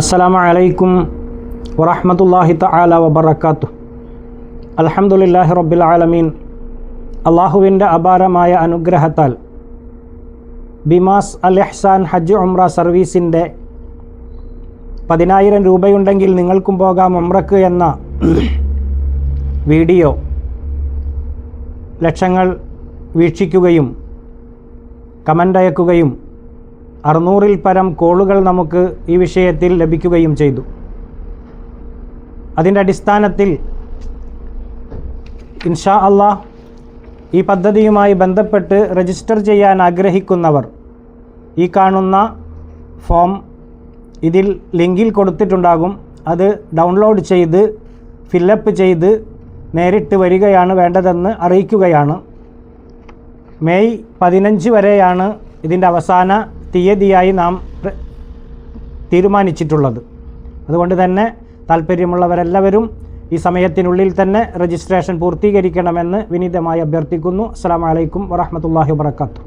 അസ്സലാമു അലൈക്കും വറഹ്മത്തുള്ളാഹി തആല വബറകാതുഹു. അൽഹംദുലില്ലാഹി റബ്ബിൽ ആലമീൻ. അള്ളാഹുവിൻ്റെ അപാരമായ അനുഗ്രഹത്താൽ ബിമാസ് അൽ ഇഹ്സാൻ ഹജ്ജ് ഉംറ സർവീസിൻ്റെ 10,000 രൂപയുണ്ടെങ്കിൽ നിങ്ങൾക്കും പോകാം ഉംറക്ക് എന്ന വീഡിയോ ലക്ഷങ്ങൾ വീക്ഷിക്കുകയും കമൻ്റ് അയക്കുകയും 600-ൽ പരം കോളുകൾ നമുക്ക് ഈ വിഷയത്തിൽ ലഭിക്കുകയും ചെയ്തു. അതിൻ്റെ അടിസ്ഥാനത്തിൽ ഇൻഷാ അല്ലാഹ് ഈ പദ്ധതിയുമായി ബന്ധപ്പെട്ട് രജിസ്റ്റർ ചെയ്യാൻ ആഗ്രഹിക്കുന്നവർ ഈ കാണുന്ന ഫോം ഇതിൽ ലിങ്കിൽ കൊടുത്തിട്ടുണ്ടാകും. അത് ഡൗൺലോഡ് ചെയ്ത് ഫില്ലപ്പ് ചെയ്ത് നേരിട്ട് വരികയാണ് വേണ്ടതെന്ന് അറിയിക്കുകയാണ്. മെയ് 15 വരെയാണ് ഇതിൻ്റെ അവസാന തീയതിയായി നാം തീരുമാനിച്ചിട്ടുള്ളത്. അതുകൊണ്ട് തന്നെ താല്പര്യമുള്ളവരെല്ലാവരും ഈ സമയത്തിനുള്ളിൽ തന്നെ രജിസ്ട്രേഷൻ പൂർത്തീകരിക്കണമെന്ന് വിനീതമായി അഭ്യർത്ഥിക്കുന്നു. അസ്സലാമു അലൈക്കും വറഹ്മത്തുള്ളാഹി വബറകാതുഹു.